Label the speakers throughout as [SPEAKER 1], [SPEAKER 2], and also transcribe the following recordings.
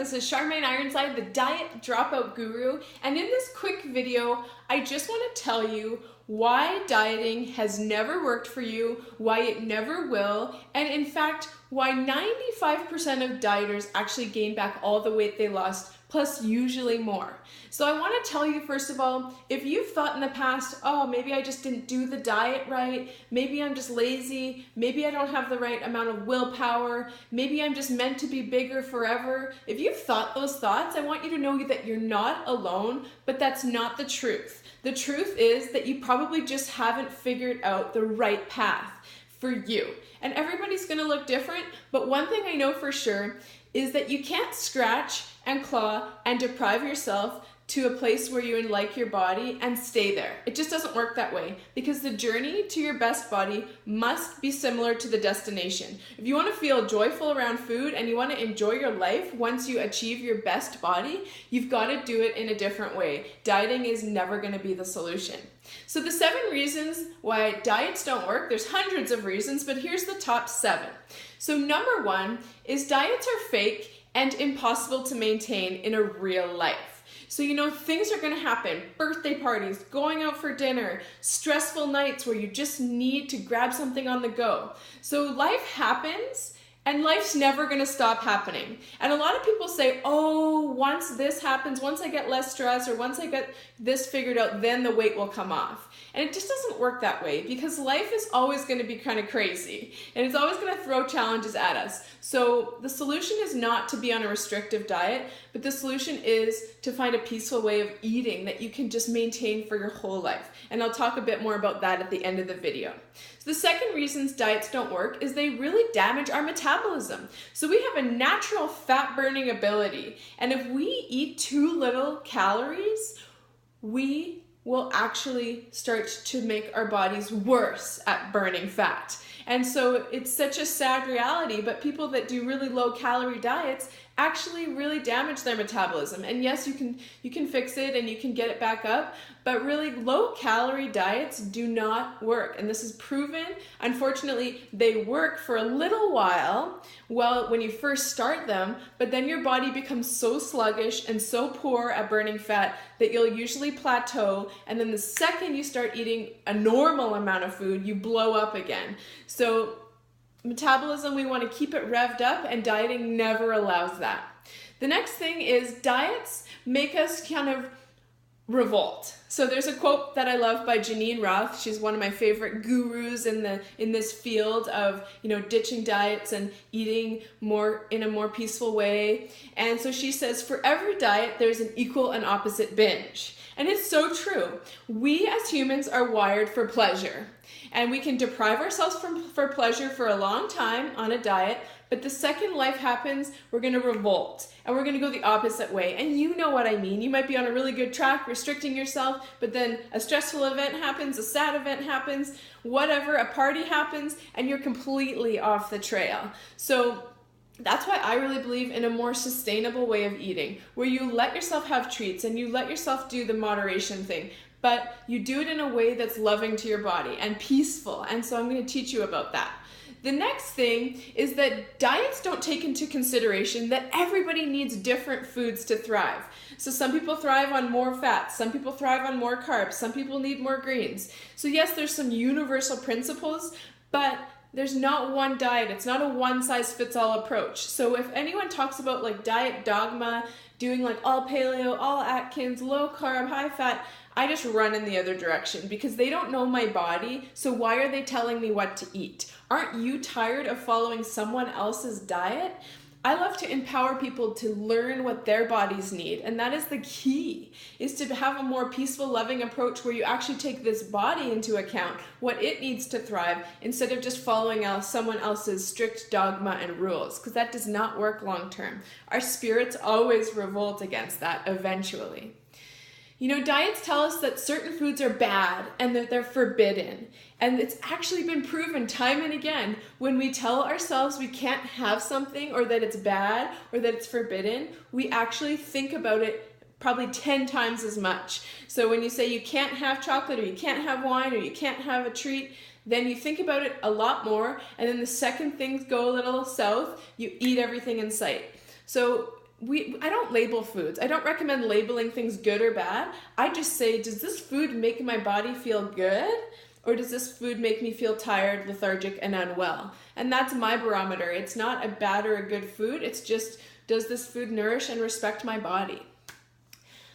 [SPEAKER 1] this is Charmaine Ironside, the Diet Dropout Guru, and in this quick video, I just want to tell you why dieting has never worked for you, why it never will, and in fact, why 95% of dieters actually gain back all the weight they lost, plus usually more. So I want to tell you, first of all, if you've thought in the past, oh, maybe I just didn't do the diet right, maybe I'm just lazy, maybe I don't have the right amount of willpower, maybe I'm just meant to be bigger forever. If you've thought those thoughts, I want you to know that you're not alone, but that's not the truth. The truth is that you probably just haven't figured out the right path for you. And everybody's gonna look different, but one thing I know for sure is that you can't scratch and claw and deprive yourself to a place where you like your body and stay there. It just doesn't work that way, because the journey to your best body must be similar to the destination. If you want to feel joyful around food and you want to enjoy your life once you achieve your best body, you've got to do it in a different way. Dieting is never going to be the solution. So the 7 reasons why diets don't work, there's hundreds of reasons, but here's the top 7. So number 1 is diets are fake and impossible to maintain in a real life. So, things are going to happen, birthday parties, going out for dinner, stressful nights where you just need to grab something on the go. So life happens, and life's never going to stop happening. And a lot of people say, oh, once this happens, once I get less stress, or once I get this figured out, then the weight will come off. And it just doesn't work that way, because life is always going to be kind of crazy, and it's always going to throw challenges at us. So the solution is not to be on a restrictive diet, but the solution is to find a peaceful way of eating that you can just maintain for your whole life. And I'll talk a bit more about that at the end of the video. So the second reasons diets don't work is they really damage our metabolism. So we have a natural fat burning ability, and if we eat too little calories, we will actually start to make our bodies worse at burning fat. And so it's such a sad reality, but people that do really low calorie diets actually really damage their metabolism. And yes, you can fix it and you can get it back up, but really low calorie diets do not work. And this is proven. Unfortunately, they work for a little while, well, when you first start them, but then your body becomes so sluggish and so poor at burning fat that you'll usually plateau. And then the second you start eating a normal amount of food, you blow up again. So metabolism, we want to keep it revved up, and dieting never allows that. The next thing is diets make us kind of revolt. So there's a quote that I love by Janine Roth. She's one of my favorite gurus in this field of, ditching diets and eating more in a more peaceful way. And so she says, for every diet, there's an equal and opposite binge. And it's so true. We as humans are wired for pleasure. And we can deprive ourselves for pleasure for a long time on a diet, but the second life happens, we're going to revolt, and we're going to go the opposite way. And you know what I mean. You might be on a really good track, restricting yourself, but then a stressful event happens, a sad event happens, whatever, a party happens, and you're completely off the trail. So that's why I really believe in a more sustainable way of eating, where you let yourself have treats and you let yourself do the moderation thing, but you do it in a way that's loving to your body and peaceful. And so I'm going to teach you about that. The next thing is that diets don't take into consideration that everybody needs different foods to thrive. So some people thrive on more fats, some people thrive on more carbs, some people need more greens. So yes, there's some universal principles, but there's not one diet. It's not a one-size-fits-all approach. So if anyone talks about like diet dogma, doing like all paleo, all Atkins, low carb, high fat, I just run in the other direction, because they don't know my body. So why are they telling me what to eat? Aren't you tired of following someone else's diet? I love to empower people to learn what their bodies need. And that is the key, is to have a more peaceful, loving approach where you actually take this body into account, what it needs to thrive, instead of just following someone else's strict dogma and rules, because that does not work long term. Our spirits always revolt against that eventually. Diets tell us that certain foods are bad and that they're forbidden. And it's actually been proven time and again, when we tell ourselves we can't have something, or that it's bad, or that it's forbidden, we actually think about it probably 10 times as much. So when you say you can't have chocolate, or you can't have wine, or you can't have a treat, then you think about it a lot more. And then the second things go a little south, you eat everything in sight. So I don't label foods. I don't recommend labeling things good or bad. I just say, does this food make my body feel good? Or does this food make me feel tired, lethargic, and unwell? And that's my barometer. It's not a bad or a good food. It's just, does this food nourish and respect my body?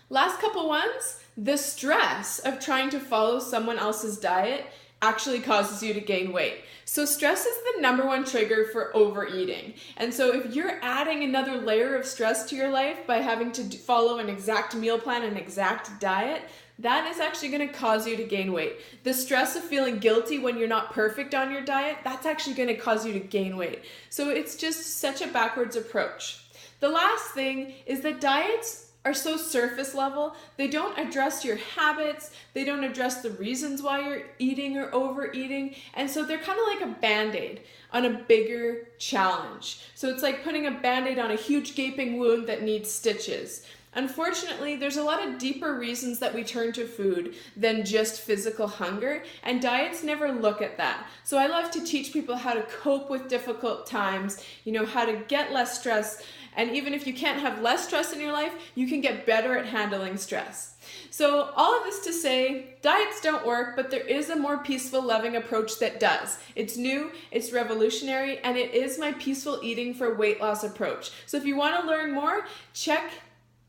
[SPEAKER 1] Last couple ones, the stress of trying to follow someone else's diet actually causes you to gain weight. So stress is the #1 trigger for overeating. And so if you're adding another layer of stress to your life by having to follow an exact meal plan, an exact diet, that is actually going to cause you to gain weight. The stress of feeling guilty when you're not perfect on your diet, that's actually going to cause you to gain weight. So it's just such a backwards approach. The last thing is that diets are so surface level. They don't address your habits. They don't address the reasons why you're eating or overeating. And so they're kind of like a Band-Aid on a bigger challenge. So it's like putting a Band-Aid on a huge gaping wound that needs stitches. Unfortunately, there's a lot of deeper reasons that we turn to food than just physical hunger, and diets never look at that. So I love to teach people how to cope with difficult times, how to get less stress, and even if you can't have less stress in your life, you can get better at handling stress. So all of this to say, diets don't work, but there is a more peaceful, loving approach that does. It's new, it's revolutionary, and it is my peaceful eating for weight loss approach. So if you want to learn more, check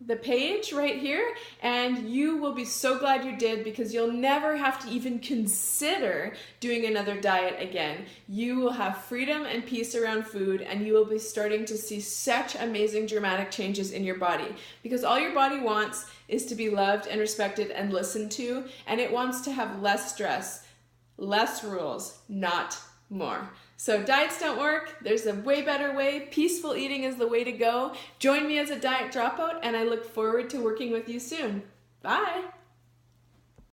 [SPEAKER 1] the page right here, and you will be so glad you did, because you'll never have to even consider doing another diet again. You will have freedom and peace around food, and you will be starting to see such amazing dramatic changes in your body, because all your body wants is to be loved and respected and listened to, and it wants to have less stress, less rules, not more. So diets don't work. There's a way better way. Peaceful eating is the way to go. Join me as a diet dropout, and I look forward to working with you soon. Bye.